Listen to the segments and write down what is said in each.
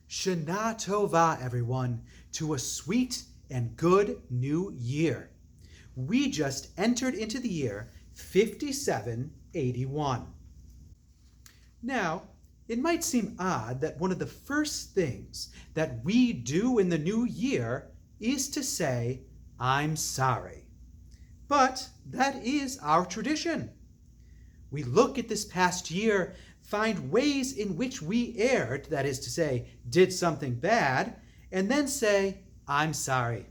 Shana Tova, everyone, to a sweet and good new year. We just entered into the year 5781. Now, it might seem odd that one of the first things that we do in the new year is to say, I'm sorry. But that is our tradition. We look at this past year, find ways in which we erred, that is to say, did something bad, and then say, I'm sorry.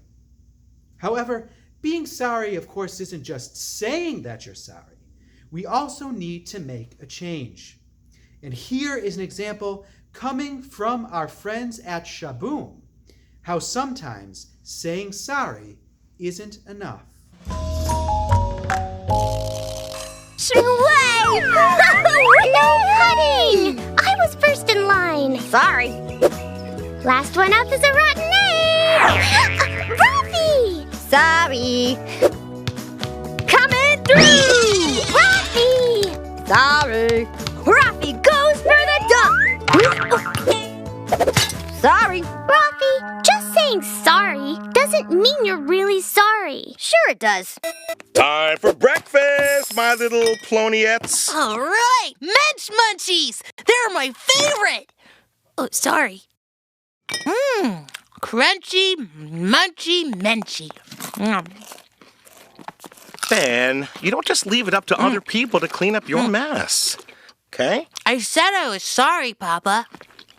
However, being sorry, of course, isn't just saying that you're sorry. We also need to make a change. And here is an example coming from our friends at Shaboom, how sometimes saying sorry isn't enough. Way! No cutting! I was first in line. Sorry. Last one up is a rotten egg! Rafi! Sorry. Coming through! Rafi! Sorry. Rafi goes for the dunk! Sorry. Rafi, just saying sorry doesn't mean you're really sorry. Sure it does. Time for breakfast, my little ploniettes. All right, Mensch Munchies. They're my favorite. Oh, sorry. Crunchy, munchy, menchy. Ben, you don't just leave it up to other people to clean up your mess. Okay? I said I was sorry, Papa.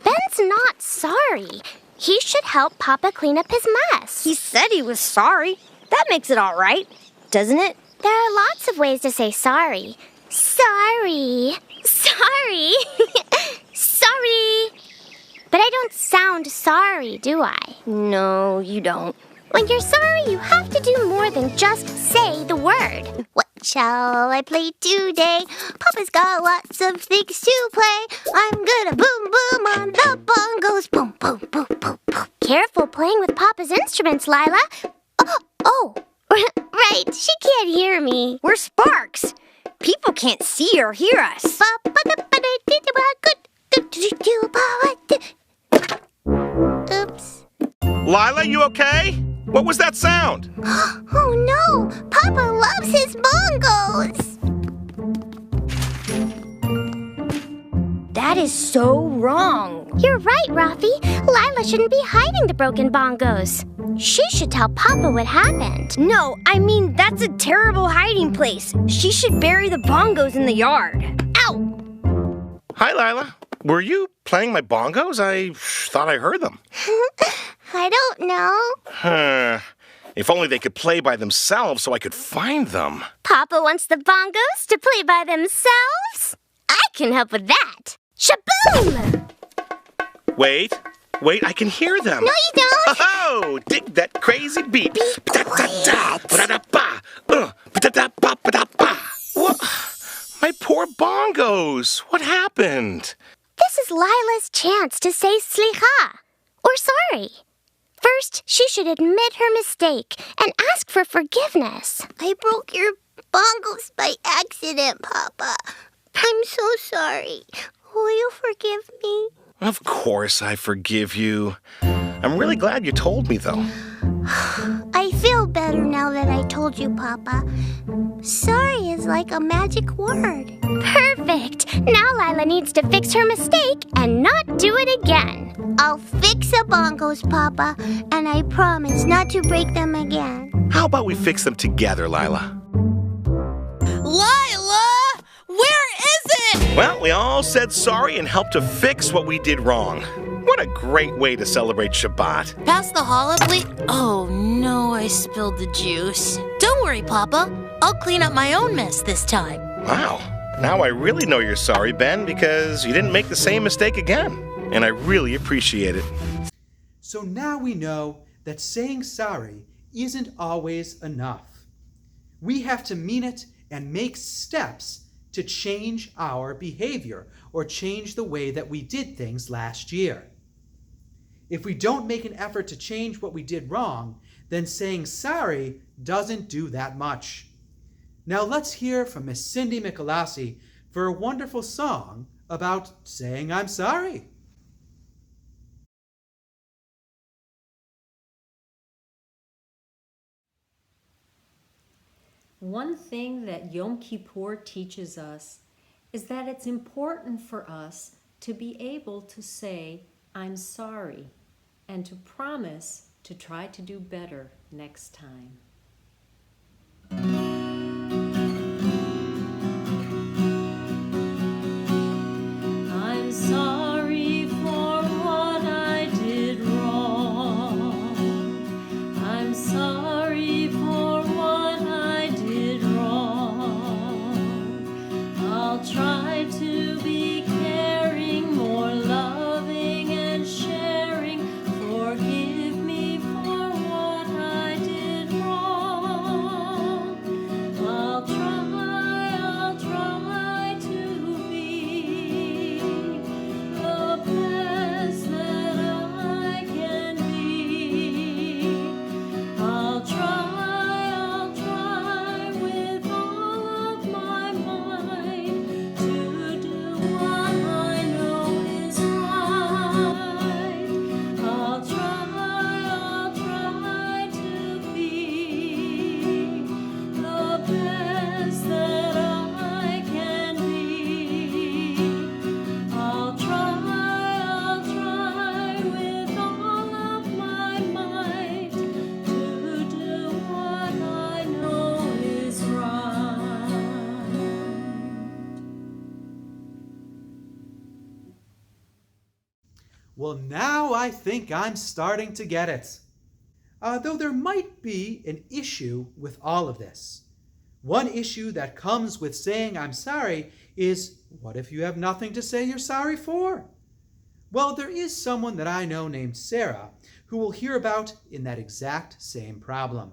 Ben's not sorry. He should help Papa clean up his mess. He said he was sorry. That makes it all right, doesn't it? There are lots of ways to say sorry. Sorry. Sorry. Sorry. But I don't sound sorry, do I? No, you don't. When you're sorry, you have to do more than just say the word. What shall I play today? Papa's got lots of things to play. I'm gonna boom boom on the bongos. Boom, boom, boom, boom, boom. Careful playing with Papa's instruments, Lila. Oh, right, she can't hear me. We're Sparks. People can't see or hear us. Oops. Lila, you okay? What was that sound? Oh no! Papa loves his bongos! That is so wrong. You're right, Rafi. Lila shouldn't be hiding the broken bongos. She should tell Papa what happened. No, I mean, that's a terrible hiding place. She should bury the bongos in the yard. Ow! Hi, Lila. Were you playing my bongos? I thought I heard them. I don't know. If only they could play by themselves so I could find them. Papa wants the bongos to play by themselves? I can help with that. Shaboom! Wait, I can hear them. No, you don't. Oh, dig that crazy beat. Be quiet. What? My poor bongos. What happened? This is Lila's chance to say slicha, or sorry. First, she should admit her mistake and ask for forgiveness. I broke your bongos by accident, Papa. I'm so sorry. Will you forgive me? Of course I forgive you. I'm really glad you told me, though. I feel better now that I told you, Papa. Sorry is like a magic word. Perfect. Now Lila needs to fix her mistake and not do it again. I'll fix the bongos, Papa, and I promise not to break them again. How about we fix them together, Lila? Lila! Where is it? Well, we all said sorry and helped to fix what we did wrong. What a great way to celebrate Shabbat. Pass the challah, please. Oh, no, I spilled the juice. Don't worry, Papa. I'll clean up my own mess this time. Wow. Now I really know you're sorry, Ben, because you didn't make the same mistake again. And I really appreciate it. So now we know that saying sorry isn't always enough. We have to mean it and make steps to change our behavior or change the way that we did things last year. If we don't make an effort to change what we did wrong, then saying sorry doesn't do that much. Now let's hear from Miss Cindy Michelasi for a wonderful song about saying I'm sorry. One thing that Yom Kippur teaches us is that it's important for us to be able to say, I'm sorry, and to promise to try to do better next time. I'm sorry for what I did wrong. I'm sorry for what I did wrong. I'll try to be caring, more loving and sharing. Forgive me for what I did wrong. I'll try to be the best that I can be. I'll try with all of my might to do what I know is right. I'll try to be the best that I can be. I'll try with all of my might to do what I know is right. Well, now I think I'm starting to get it. Though there might be an issue with all of this. One issue that comes with saying I'm sorry is, what if you have nothing to say you're sorry for? Well, there is someone that I know named Sarah who we'll hear about in that exact same problem.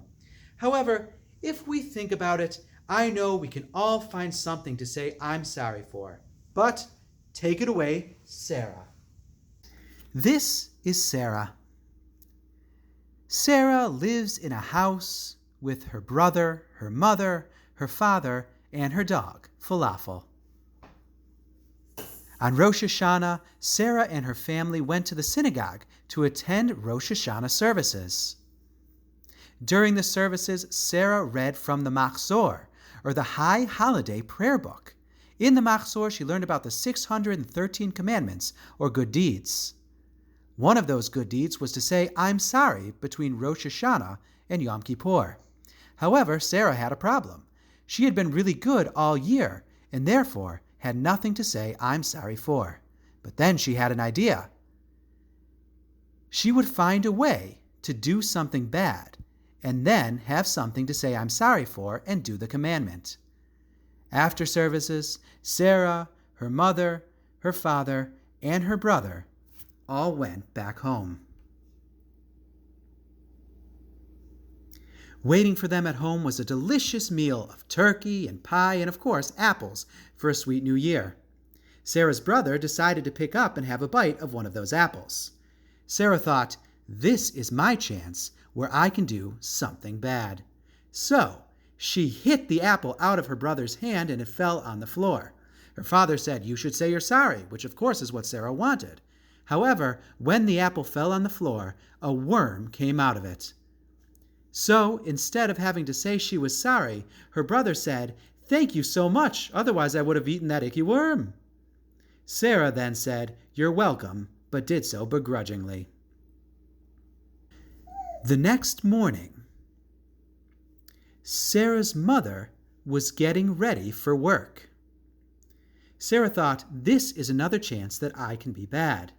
However, if we think about it, I know we can all find something to say I'm sorry for. But take it away, Sarah. This is Sarah. Sarah lives in a house with her brother, her mother, her father, and her dog, Falafel. On Rosh Hashanah, Sarah and her family went to the synagogue to attend Rosh Hashanah services. During the services, Sarah read from the Machzor, or the High Holiday Prayer Book. In the Machzor, she learned about the 613 commandments, or good deeds. One of those good deeds was to say, I'm sorry, between Rosh Hashanah and Yom Kippur. However, Sarah had a problem. She had been really good all year, and therefore had nothing to say I'm sorry for. But then she had an idea. She would find a way to do something bad, and then have something to say I'm sorry for and do the commandment. After services, Sarah, her mother, her father, and her brother all went back home. Waiting for them at home was a delicious meal of turkey and pie and, of course, apples for a sweet new year. Sarah's brother decided to pick up and have a bite of one of those apples. Sarah thought, this is my chance where I can do something bad. So she hit the apple out of her brother's hand and it fell on the floor. Her father said, you should say you're sorry, which of course is what Sarah wanted. However, when the apple fell on the floor, a worm came out of it. So, instead of having to say she was sorry, her brother said, thank you so much, otherwise I would have eaten that icky worm. Sarah then said, you're welcome, but did so begrudgingly. The next morning, Sarah's mother was getting ready for work. Sarah thought, this is another chance that I can be bad.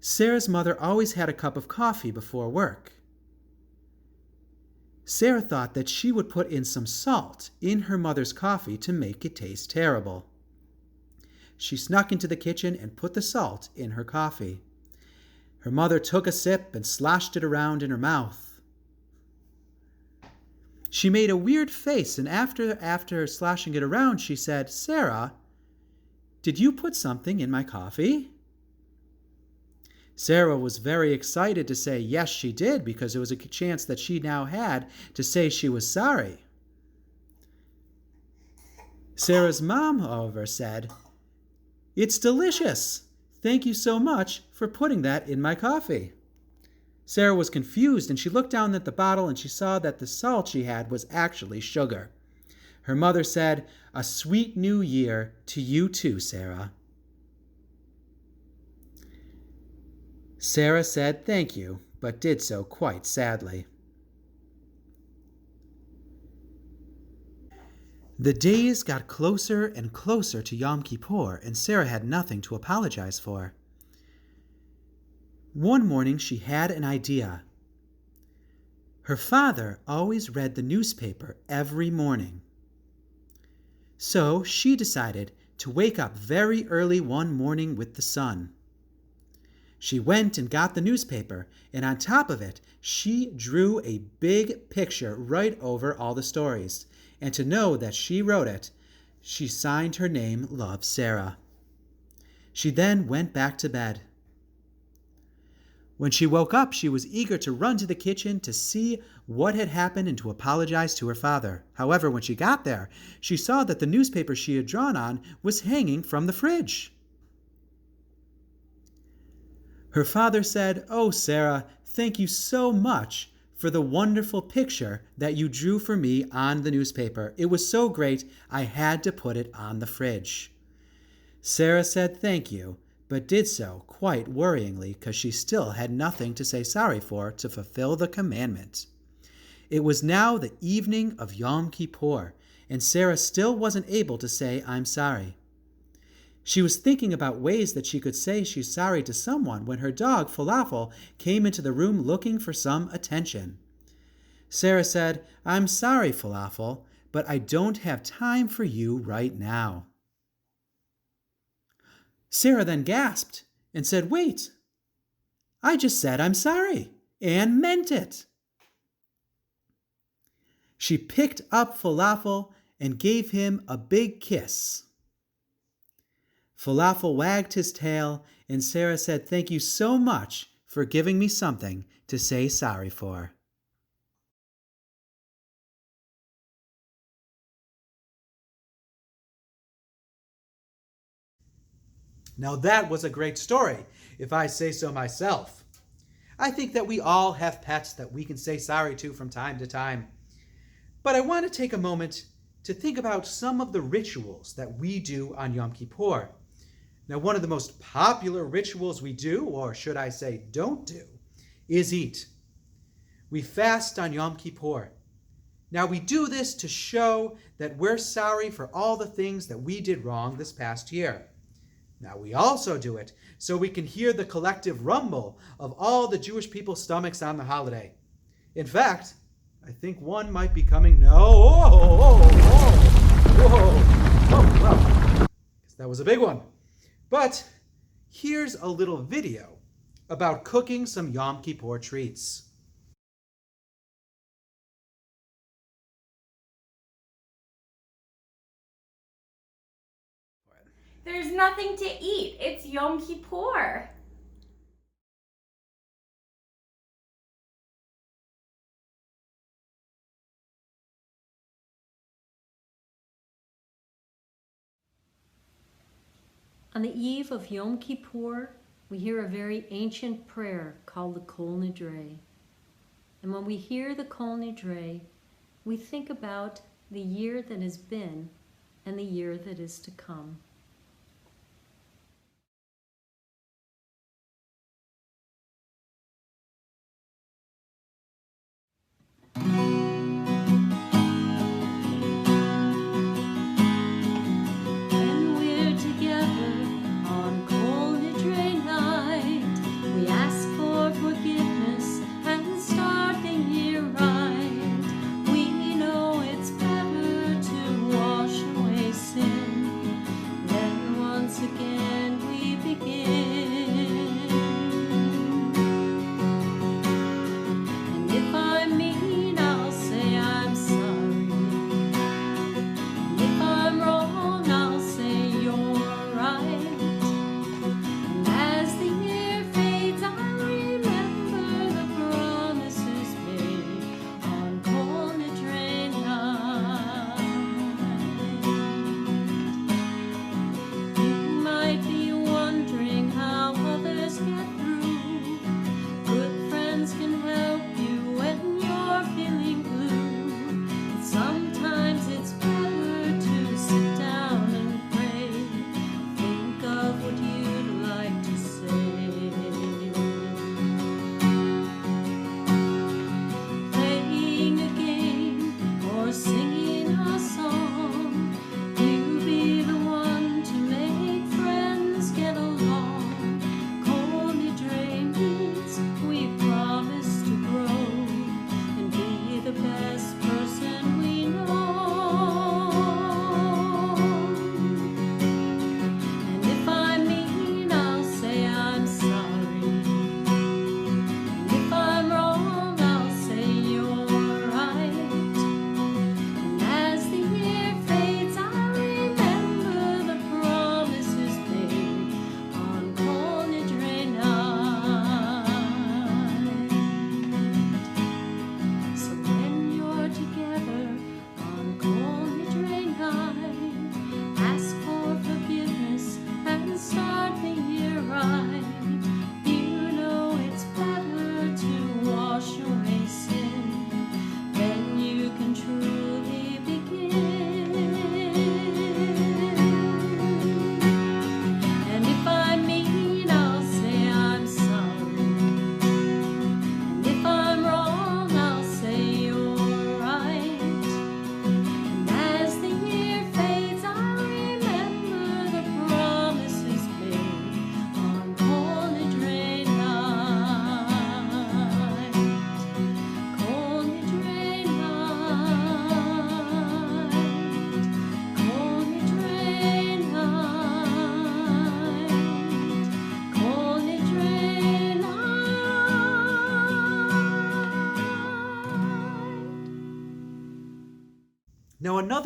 Sarah's mother always had a cup of coffee before work. Sarah thought that she would put in some salt in her mother's coffee to make it taste terrible. She snuck into the kitchen and put the salt in her coffee. Her mother took a sip and sloshed it around in her mouth. She made a weird face, and after sloshing it around, she said, Sarah, did you put something in my coffee? Sarah was very excited to say yes, she did, because it was a chance that she now had to say she was sorry. Sarah's mom, however, said, it's delicious. Thank you so much for putting that in my coffee. Sarah was confused, and she looked down at the bottle and she saw that the salt she had was actually sugar. Her mother said, "A sweet new year to you too, Sarah." Sarah said thank you, but did so quite sadly. The days got closer and closer to Yom Kippur, and Sarah had nothing to apologize for. One morning she had an idea. Her father always read the newspaper every morning. So she decided to wake up very early one morning with the sun. She went and got the newspaper, and on top of it, she drew a big picture right over all the stories. And to know that she wrote it, she signed her name, Love, Sarah. She then went back to bed. When she woke up, she was eager to run to the kitchen to see what had happened and to apologize to her father. However, when she got there, she saw that the newspaper she had drawn on was hanging from the fridge. Her father said, "Oh, Sarah, thank you so much for the wonderful picture that you drew for me on the newspaper. It was so great, I had to put it on the fridge." Sarah said thank you, but did so quite worryingly because she still had nothing to say sorry for to fulfill the commandment. It was now the evening of Yom Kippur, and Sarah still wasn't able to say I'm sorry. She was thinking about ways that she could say she's sorry to someone when her dog, Falafel, came into the room looking for some attention. Sarah said, "I'm sorry, Falafel, but I don't have time for you right now." Sarah then gasped and said, "Wait, I just said I'm sorry and meant it." She picked up Falafel and gave him a big kiss. Falafel wagged his tail, and Sarah said, "Thank you so much for giving me something to say sorry for." Now that was a great story, if I say so myself. I think that we all have pets that we can say sorry to from time to time. But I want to take a moment to think about some of the rituals that we do on Yom Kippur. Now, one of the most popular rituals we do, or should I say don't do, is eat. We fast on Yom Kippur. Now, we do this to show that we're sorry for all the things that we did wrong this past year. Now, we also do it so we can hear the collective rumble of all the Jewish people's stomachs on the holiday. In fact, I think one might be coming. Whoa. That was a big one. But here's a little video about cooking some Yom Kippur treats. There's nothing to eat. It's Yom Kippur. On the eve of Yom Kippur, we hear a very ancient prayer called the Colenadre. And when we hear the Colenadre, we think about the year that has been and the year that is to come.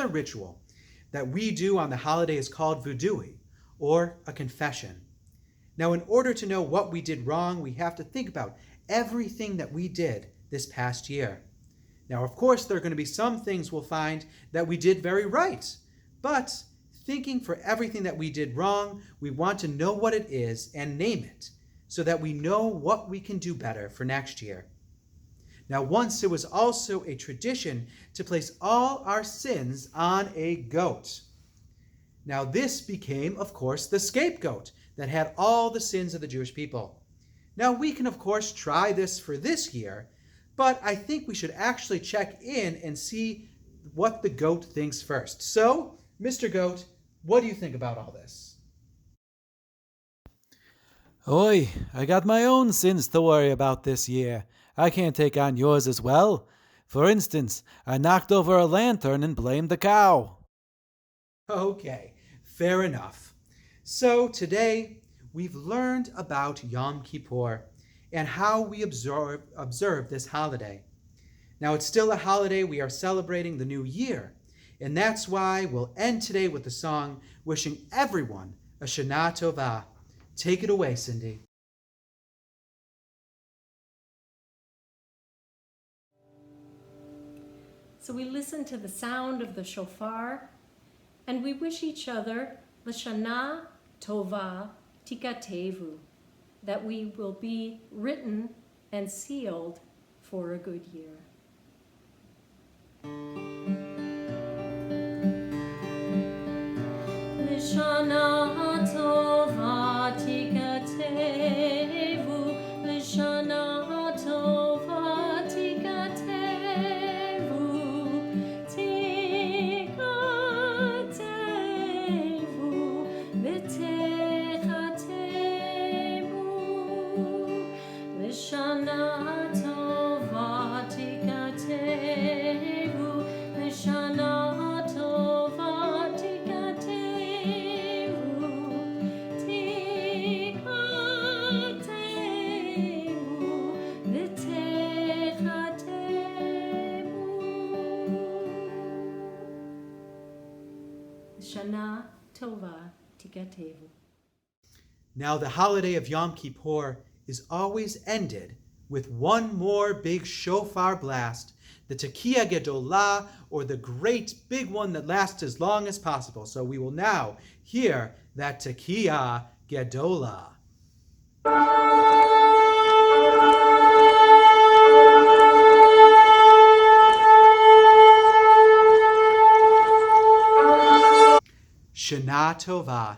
another ritual that we do on the holiday is called vudui, or a confession. Now, in order to know what we did wrong, we have to think about everything that we did this past year. Now, of course, there are going to be some things we'll find that we did very right, but thinking for everything that we did wrong, we want to know what it is and name it so that we know what we can do better for next year. Now, once it was also a tradition to place all our sins on a goat. Now, this became, of course, the scapegoat that had all the sins of the Jewish people. Now, we can, of course, try this for this year, but I think we should actually check in and see what the goat thinks first. So, Mr. Goat, what do you think about all this? Oi, I got my own sins to worry about this year. I can't take on yours as well. For instance, I knocked over a lantern and blamed the cow. Okay, fair enough. So today, we've learned about Yom Kippur and how we observe this holiday. Now, it's still a holiday. We are celebrating the new year. And that's why we'll end today with the song wishing everyone a Shana Tova. Take it away, Cindy. So we listen to the sound of the shofar, and we wish each other L'Shana Tova Tikatevu, that we will be written and sealed for a good year. L'Shana Tova Tikatevu, L'Shana Tova Tikatevu, Tikatevu, V'techatemu, L'Shana Tova Tikatevu, L'Shana Shana Tova Tikatevu. Now, the holiday of Yom Kippur is always ended with one more big shofar blast, the Tekiah Gedolah, or the great big one that lasts as long as possible. So we will now hear that Tekiah Gedolah. Shana Tova